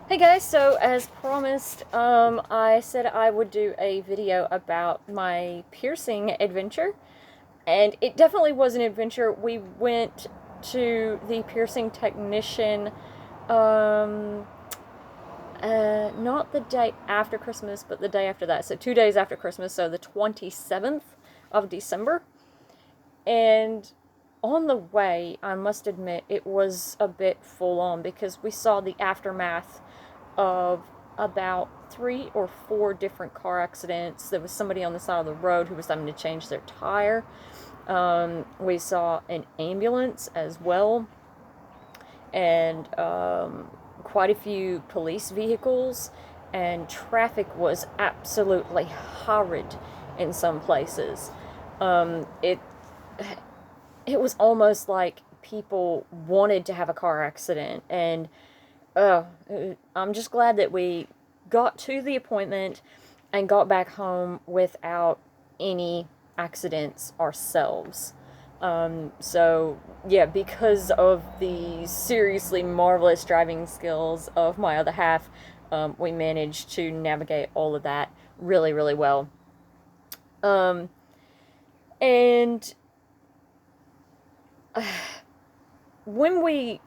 Hey guys, so as promised, I said I would do a video about my piercing adventure, and it definitely was an adventure. We went to the piercing technician, um, not the day after Christmas, but the day after that, so 2 days after Christmas, so the 27th of December, and on the way, I must admit, it was a bit full on because we saw the aftermath of about 3 or 4 different car accidents. There was somebody on the side of the road who was having to change their tire. We saw an ambulance as well, and quite a few police vehicles, and traffic was absolutely horrid in some places. It was almost like people wanted to have a car accident, and uh, I'm just glad that we got to the appointment and got back home without any accidents ourselves. So, yeah, because of the seriously marvelous driving skills of my other half, we managed to navigate all of that really, really well. Um, and when we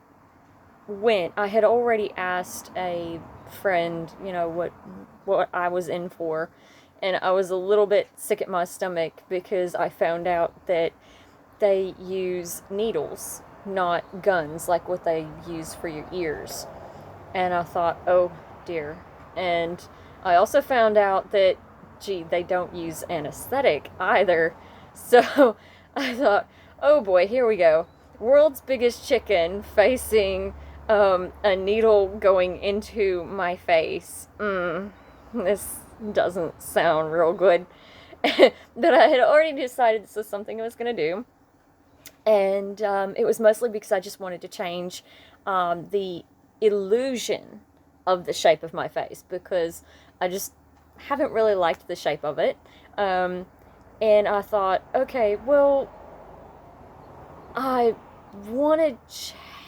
went, I had already asked a friend, what I was in for, and I was a little bit sick at my stomach because I found out that they use needles, not guns, like what they use for your ears. And I thought, oh dear. And I also found out that, gee, they don't use anesthetic either. So I thought, oh boy, here we go. World's biggest chicken facing a needle going into my face. This doesn't sound real good. But I had already decided this was something I was going to do. And it was mostly because I just wanted to change the illusion of the shape of my face, because I just haven't really liked the shape of it. And I thought, okay, well, I want to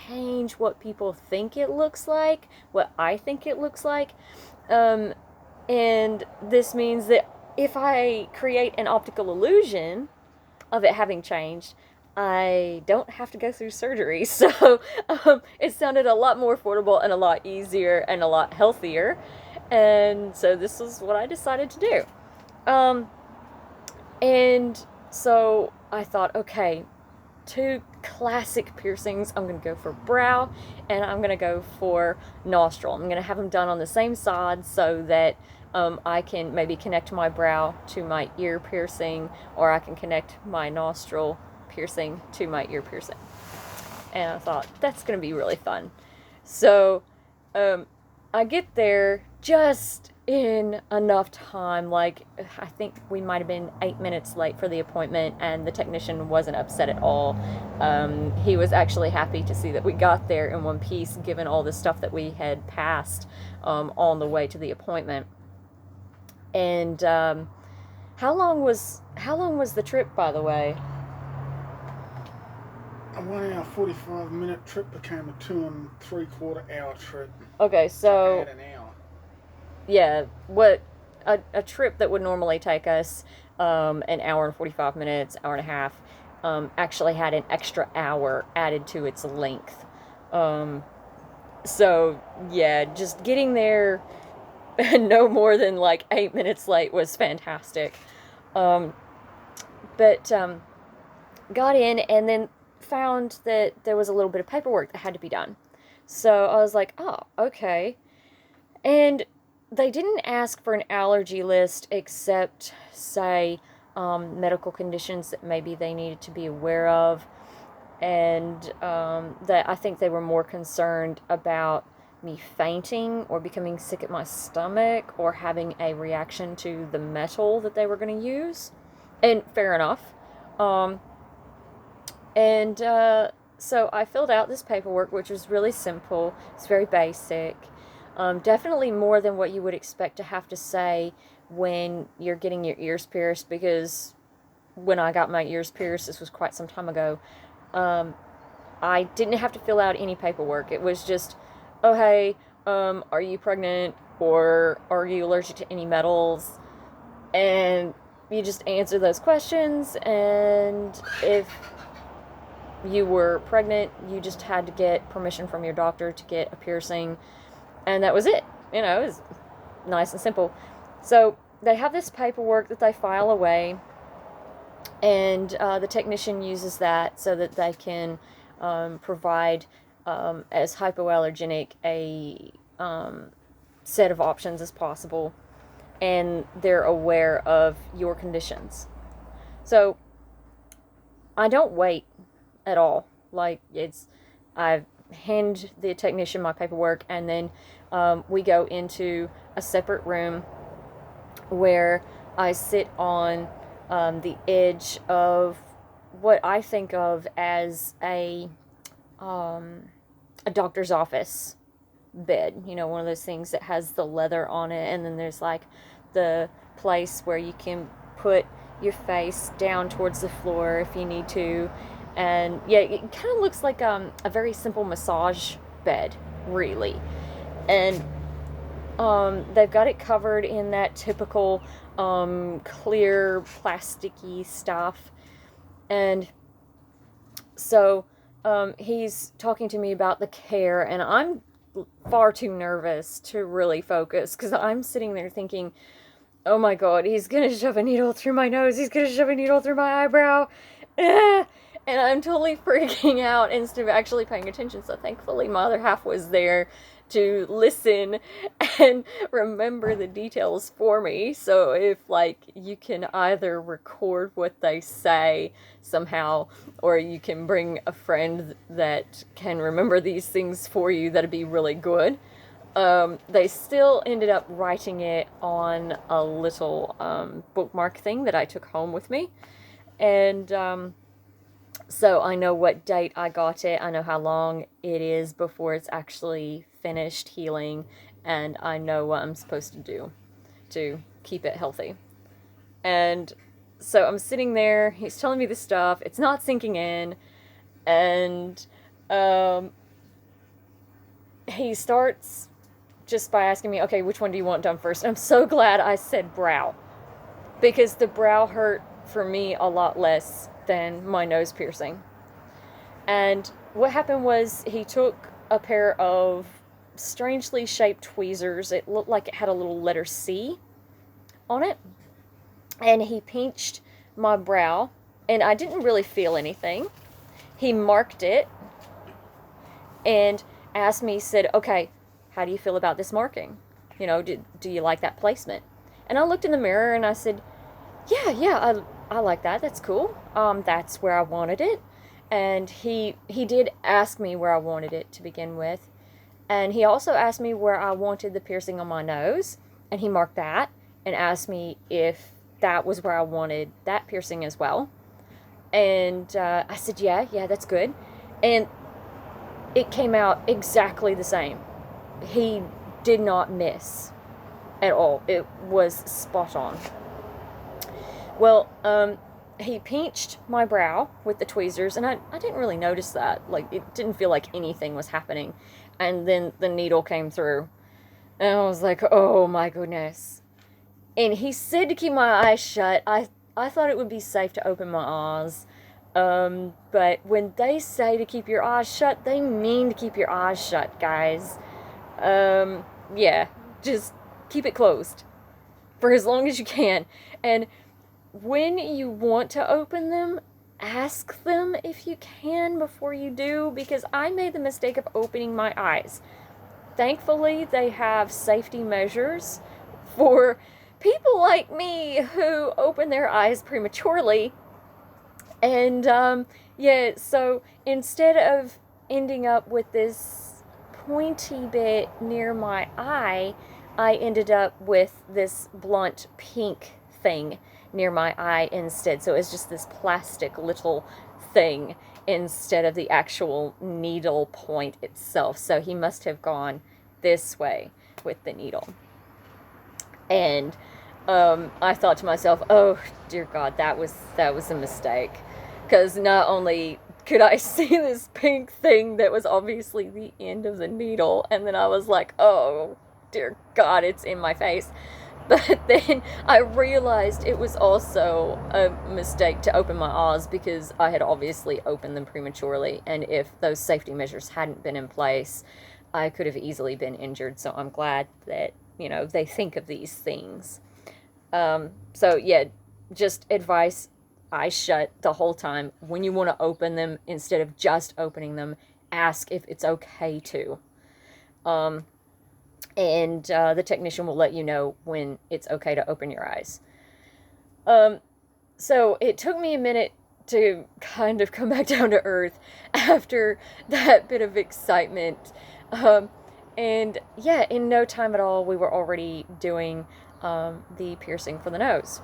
change what people think it looks like, what I think it looks like. Um, and this means that if I create an optical illusion of it having changed, I don't have to go through surgery. So it sounded a lot more affordable and a lot easier and a lot healthier. And so this is what I decided to do. Um, and so I thought, okay, 2 classic piercings. I'm going to go for brow, and I'm going to go for nostril. I'm going to have them done on the same side so that I can maybe connect my brow to my ear piercing, or I can connect my nostril piercing to my ear piercing. And I thought, that's going to be really fun. So um, I get there just in enough time. Like, I think we might have been 8 minutes late for the appointment, and the technician wasn't upset at all. He was actually happy to see that we got there in one piece, given all the stuff that we had passed on the way to the appointment. And how long was the trip, by the way? A 1 hour 45 minute trip became a 2 and 3/4 hour trip. Okay, So I so had an hour. yeah, what a trip that would normally take us an hour and 45 minutes, hour and a half, actually had an extra hour added to its length. Um, so, yeah, just getting there no more than like 8 minutes late was fantastic. Um, but got in and then found that there was a little bit of paperwork that had to be done. So I was like, oh, okay. And they didn't ask for an allergy list except, say, medical conditions that maybe they needed to be aware of. And that I think they were more concerned about me fainting or becoming sick at my stomach or having a reaction to the metal that they were going to use. And fair enough. Um, and so I filled out this paperwork, which was really simple. It's very basic. Definitely more than what you would expect to have to say when you're getting your ears pierced, because when I got my ears pierced, this was quite some time ago, um, I didn't have to fill out any paperwork. It was just, oh, hey, are you pregnant, or are you allergic to any metals? And you just answer those questions, and if you were pregnant, you just had to get permission from your doctor to get a piercing, and that was it. You know, it was nice and simple. So they have this paperwork that they file away, and the technician uses that so that they can provide as hypoallergenic a set of options as possible, and they're aware of your conditions. So I don't wait at all. Like, I hand the technician my paperwork, and then we go into a separate room where I sit on the edge of what I think of as a doctor's office bed. You know, one of those things that has the leather on it, and then there's like the place where you can put your face down towards the floor if you need to. And yeah, it kind of looks like a very simple massage bed, really. And they've got it covered in that typical clear plasticky stuff. And so he's talking to me about the care, and I'm far too nervous to really focus, because I'm sitting there thinking, oh my god, he's gonna shove a needle through my nose, he's gonna shove a needle through my eyebrow. And I'm totally freaking out instead of actually paying attention. So thankfully my other half was there to listen and remember the details for me. So if, like, you can either record what they say somehow, or you can bring a friend that can remember these things for you, that'd be really good. They still ended up writing it on a little bookmark thing that I took home with me. And so I know what date I got it, I know how long it is before it's actually finished healing, and I know what I'm supposed to do to keep it healthy. And so I'm sitting there, he's telling me this stuff, it's not sinking in, and he starts just by asking me, okay, which one do you want done first? And I'm so glad I said brow, because the brow hurt for me a lot less than my nose piercing. And what happened was, he took a pair of strangely shaped tweezers. It looked like it had a little letter C on it. And he pinched my brow, and I didn't really feel anything. He marked it and asked me, said, okay, how do you feel about this marking? You know, do you like that placement? And I looked in the mirror and I said, yeah, I like that. That's cool. That's where I wanted it. And he did ask me where I wanted it to begin with. And he also asked me where I wanted the piercing on my nose. And he marked that and asked me if that was where I wanted that piercing as well. And I said, yeah, that's good. And it came out exactly the same. He did not miss at all. It was spot on. Well, he pinched my brow with the tweezers, and I didn't really notice that. Like, it didn't feel like anything was happening. And then the needle came through, and I was like, oh my goodness. And he said to keep my eyes shut. I thought it would be safe to open my eyes. But when they say to keep your eyes shut, they mean to keep your eyes shut, guys. Yeah, just keep it closed for as long as you can. And when you want to open them, ask them if you can before you do, because I made the mistake of opening my eyes. Thankfully, they have safety measures for people like me who open their eyes prematurely. And yeah, so instead of ending up with this pointy bit near my eye, I ended up with this blunt pink thing near my eye instead. So it's just this plastic little thing instead of the actual needle point itself. So he must have gone this way with the needle. And I thought to myself, oh dear God, that was a mistake. Because not only could I see this pink thing that was obviously the end of the needle, and then I was like, oh, dear God, it's in my face. But then I realized it was also a mistake to open my Oz because I had obviously opened them prematurely, and if those safety measures hadn't been in place, I could have easily been injured. So I'm glad that, they think of these things. So yeah, just advice, eyes shut the whole time. When you want to open them, instead of just opening them, ask if it's okay to. And the technician will let you know when it's okay to open your eyes. So it took me a minute to kind of come back down to earth after that bit of excitement. And yeah, in no time at all, we were already doing the piercing for the nose.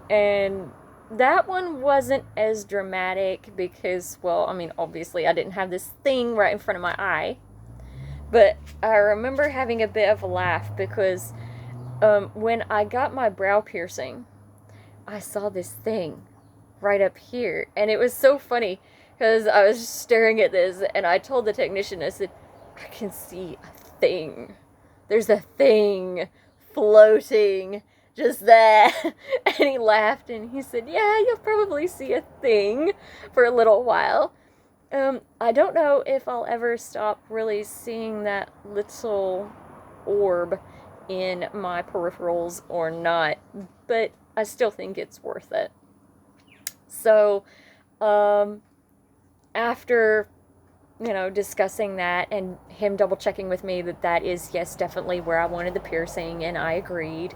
And that one wasn't as dramatic because, well, I mean, obviously I didn't have this thing right in front of my eye. But I remember having a bit of a laugh because when I got my brow piercing, I saw this thing right up here. And it was so funny because I was staring at this and I told the technician, I said, I can see a thing. There's a thing floating just there. And he laughed and he said, yeah, you'll probably see a thing for a little while. I don't know if I'll ever stop really seeing that little orb in my peripherals or not, but I still think it's worth it. So, after, discussing that and him double checking with me that is, yes, definitely where I wanted the piercing, and I agreed,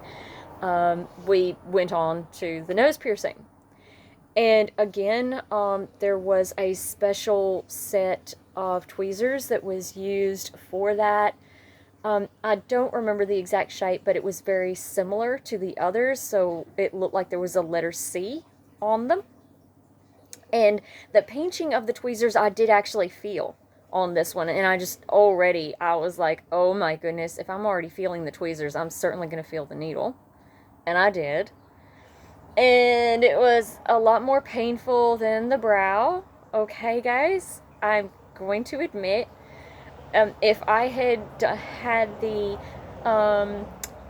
we went on to the nose piercing. And again, there was a special set of tweezers that was used for that. I don't remember the exact shape, but it was very similar to the others, so it looked like there was a letter C on them. And the pinching of the tweezers I did actually feel on this one, and I was like, oh my goodness, if I'm already feeling the tweezers, I'm certainly going to feel the needle. And I did. And it was a lot more painful than the brow. Okay, guys, I'm going to admit, if I had had the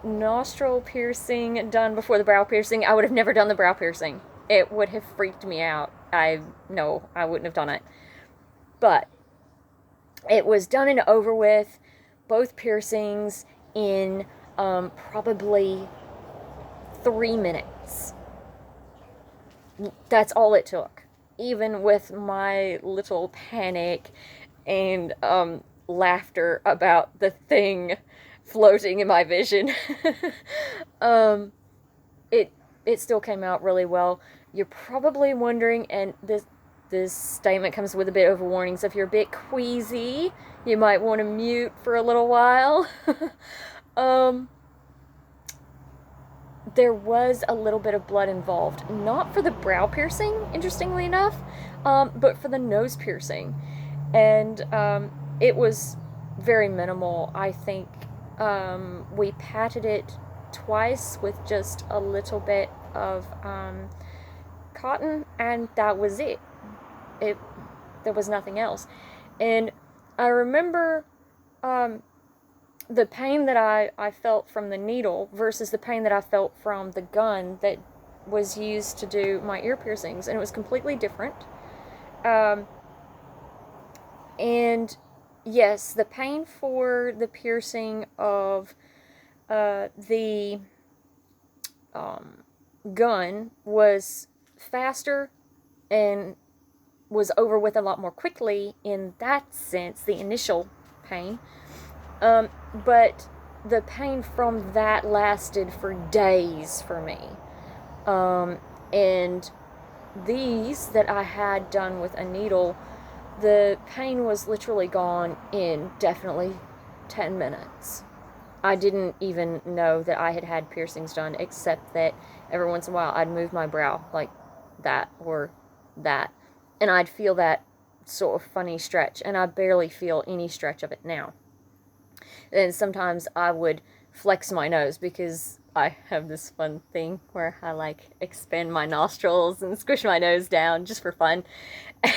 nostril piercing done before the brow piercing, I would have never done the brow piercing. It would have freaked me out. I wouldn't have done it. But it was done and over with, both piercings, in probably 3 minutes. That's all it took. Even with my little panic and laughter about the thing floating in my vision, it still came out really well. You're probably wondering, and this statement comes with a bit of a warning, so if you're a bit queasy, you might want to mute for a little while. There was a little bit of blood involved. Not for the brow piercing, interestingly enough, but for the nose piercing. And it was very minimal. I think we patted it twice with just a little bit of cotton, and that was it. There was nothing else. And I remember the pain that I felt from the needle versus the pain that I felt from the gun that was used to do my ear piercings, and it was completely different. And yes, the pain for the piercing of the gun was faster and was over with a lot more quickly in that sense, the initial pain. But the pain from that lasted for days for me. And these that I had done with a needle, the pain was literally gone in definitely 10 minutes. I didn't even know that I had had piercings done, except that every once in a while I'd move my brow like that or that, and I'd feel that sort of funny stretch, and I barely feel any stretch of it now. And sometimes I would flex my nose because I have this fun thing where I like expand my nostrils and squish my nose down just for fun.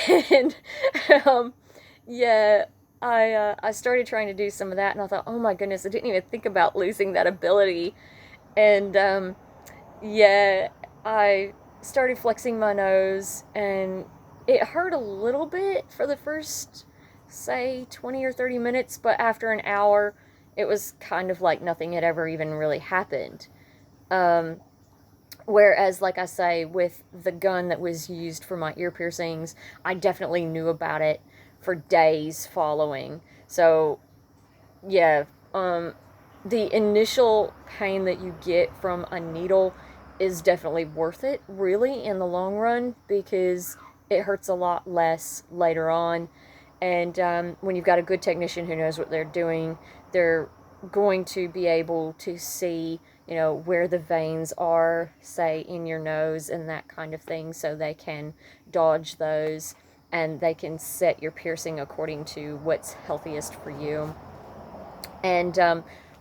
And um, yeah, I started trying to do some of that, and I thought, oh my goodness, I didn't even think about losing that ability. And yeah, I started flexing my nose, and it hurt a little bit for the first, say, 20 or 30 minutes, but after an hour, it was kind of like nothing had ever even really happened. Um, Whereas, like I say, with the gun that was used for my ear piercings, I definitely knew about it for days following. So, yeah, um, the initial pain that you get from a needle is definitely worth it, really, in the long run, because it hurts a lot less later on. And when you've got a good technician who knows what they're doing, they're going to be able to see, where the veins are, say, in your nose and that kind of thing, so they can dodge those and they can set your piercing according to what's healthiest for you. And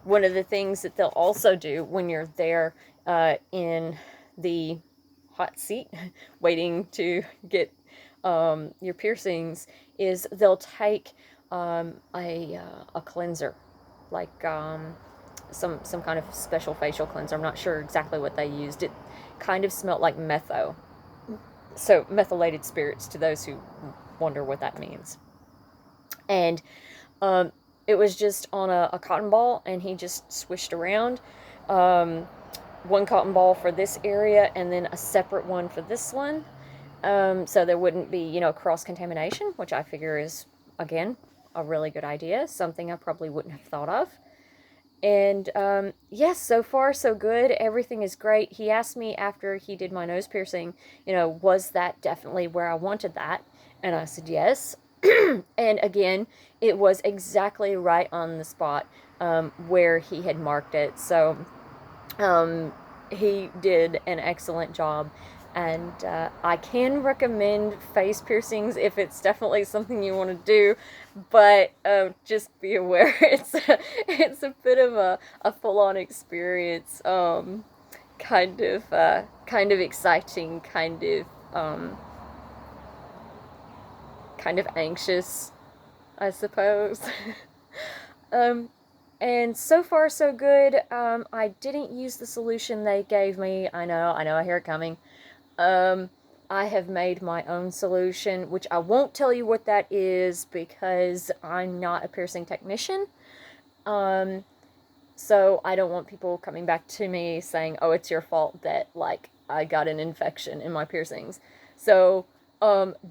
one of the things that they'll also do when you're there in the hot seat waiting to get your piercings is they'll take a cleanser, like some kind of special facial cleanser. I'm not sure exactly what they used. It kind of smelled like metho. So methylated spirits, to those who wonder what that means. And um, it was just on a cotton ball, and he just swished around. Um, one cotton ball for this area, and then a separate one for this one. So there wouldn't be, cross contamination, which I figure is, again, a really good idea. Something I probably wouldn't have thought of. And yes, so far so good. Everything is great. He asked me after he did my nose piercing, was that definitely where I wanted that? And I said yes. And again, it was exactly right on the spot where he had marked it. So he did an excellent job. And I can recommend face piercings if it's definitely something you want to do, but just be aware it's a bit of a full-on experience. Kind of exciting, kind of anxious, I suppose. um, and so far so good. I didn't use the solution they gave me. I know, I hear it coming. Um, I have made my own solution, which I won't tell you what that is because I'm not a piercing technician. Um, so I don't want people coming back to me saying, oh, it's your fault that, like, I got an infection in my piercings. So,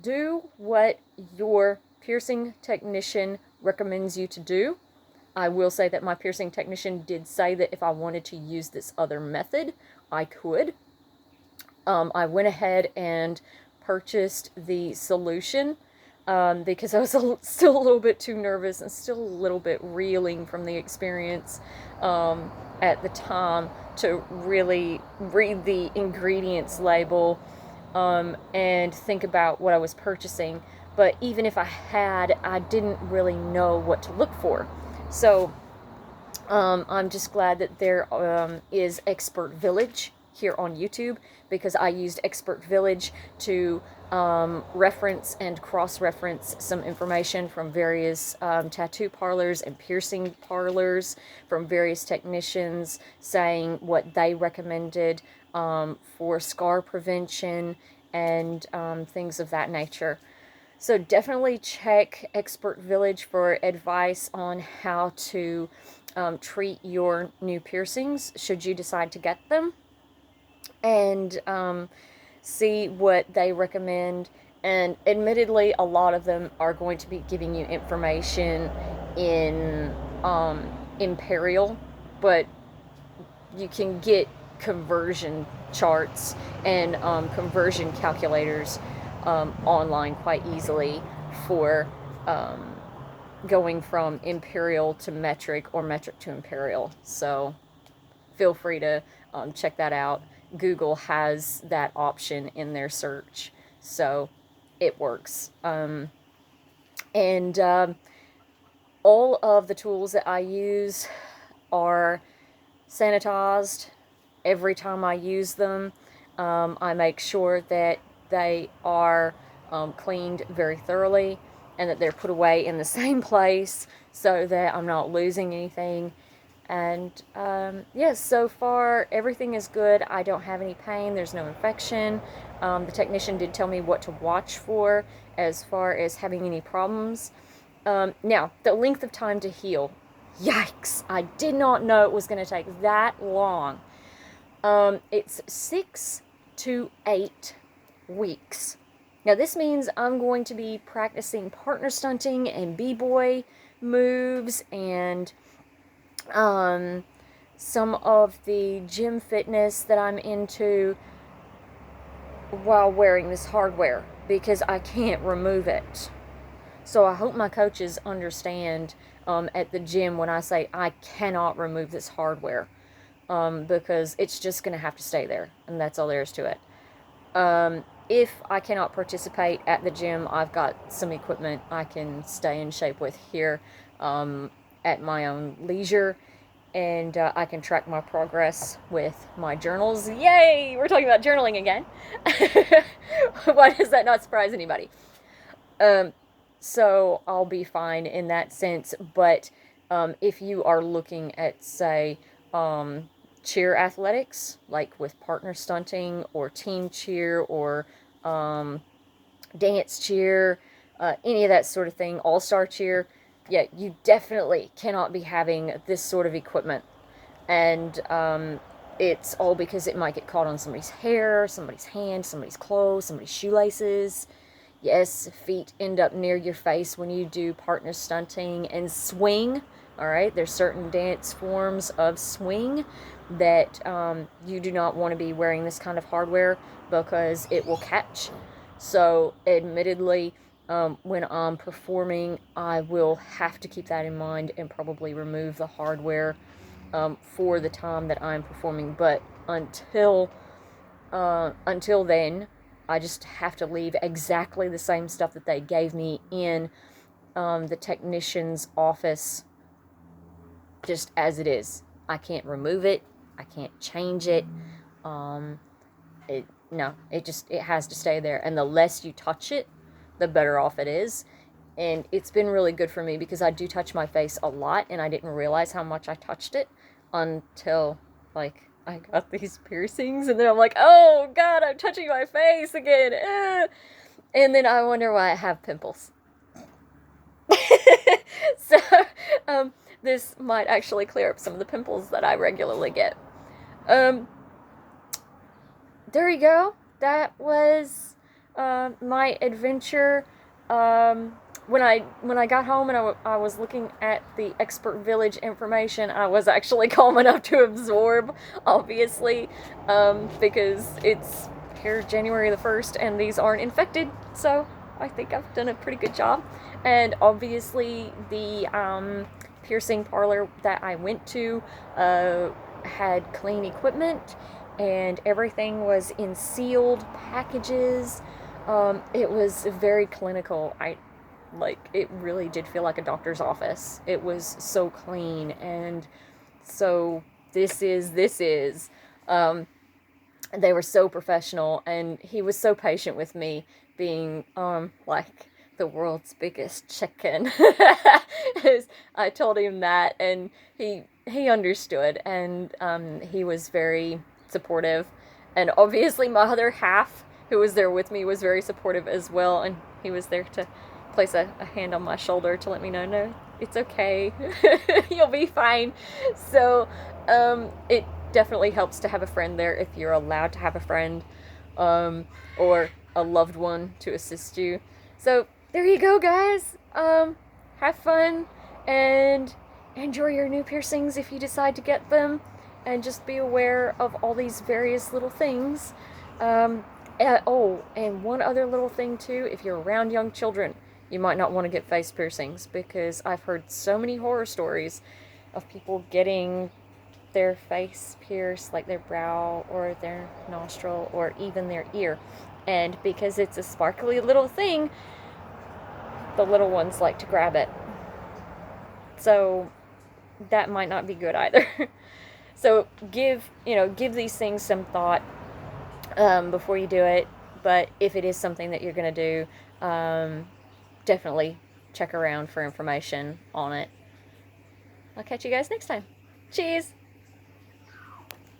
do what your piercing technician recommends you to do. I will say that my piercing technician did say that if I wanted to use this other method, I could. I went ahead and purchased the solution because I was still a little bit too nervous and still a little bit reeling from the experience at the time to really read the ingredients label and think about what I was purchasing. But even if I had, I didn't really know what to look for. So I'm just glad that there is Expert Village here on YouTube, because I used Expert Village to reference and cross-reference some information from various tattoo parlors and piercing parlors, from various technicians saying what they recommended for scar prevention and things of that nature. So definitely check Expert Village for advice on how to treat your new piercings should you decide to get them, and see what they recommend. And admittedly, a lot of them are going to be giving you information in Imperial, but you can get conversion charts and conversion calculators online quite easily for going from imperial to metric or metric to imperial. So feel free to check that out. Google has that option in their search, so it works. And all of the tools that I use are sanitized. every time I use them, I make sure that they are cleaned very thoroughly and that they're put away in the same place so that I'm not losing anything. And yes, so far everything is good. I don't have any pain. There's no infection. The technician did tell me what to watch for as far as having any problems. Now, the length of time to heal. Yikes! I did not know it was going to take that long. It's 6 to 8 weeks. Now, this means I'm going to be practicing partner stunting and b-boy moves and some of the gym fitness that I'm into while wearing this hardware because I can't remove it. So I hope my coaches understand at the gym when I say I cannot remove this hardware because it's just going to have to stay there, and that's all there is to it. If I cannot participate at the gym, I've got some equipment I can stay in shape with here at my own leisure, and I can track my progress with my journals. Yay! We're talking about journaling again. Why does that not surprise anybody? So I'll be fine in that sense, but if you are looking at, say, cheer athletics, like with partner stunting or team cheer or dance cheer, any of that sort of thing, all-star cheer, yeah, you definitely cannot be having this sort of equipment. And it's all because it might get caught on somebody's hair, somebody's hand, somebody's clothes, somebody's shoelaces. Yes, feet end up near your face when you do partner stunting and swing. All right, there's certain dance forms of swing that you do not want to be wearing this kind of hardware because it will catch. So, admittedly, when I'm performing, I will have to keep that in mind and probably remove the hardware for the time that I'm performing. But until then, I just have to leave exactly the same stuff that they gave me in the technician's office, just as it is. I can't remove it. I can't change it. It has to stay there. And the less you touch it, the better off it is. And it's been really good for me because I do touch my face a lot, and I didn't realize how much I touched it until, like, I got these piercings, and then I'm like, oh god, I'm touching my face again. And then I wonder why I have pimples. So, this might actually clear up some of the pimples that I regularly get. There you go. That was my adventure. When I got home and I was looking at the Expert Village information, I was actually calm enough to absorb, obviously, because it's here January the 1st and these aren't infected, so I think I've done a pretty good job. And obviously the piercing parlor that I went to had clean equipment and everything was in sealed packages. It was very clinical. It really did feel like a doctor's office. It was so clean, and so this is, they were so professional, and he was so patient with me, being, like, the world's biggest chicken. I told him that, and he understood, and, he was very supportive, and obviously my other half, who was there with me, was very supportive as well, and he was there to place a hand on my shoulder to let me know, no, it's okay, you'll be fine. So, it definitely helps to have a friend there if you're allowed to have a friend, or a loved one to assist you. So, there you go, guys. Have fun, and enjoy your new piercings if you decide to get them, and just be aware of all these various little things. And one other little thing too, if you're around young children, you might not want to get face piercings, because I've heard so many horror stories of people getting their face pierced, like their brow or their nostril or even their ear. And because it's a sparkly little thing, the little ones like to grab it. So that might not be good either. So give these things some thought before you do it. But if it is something that you're going to do, definitely check around for information on it. I'll catch you guys next time. Cheers!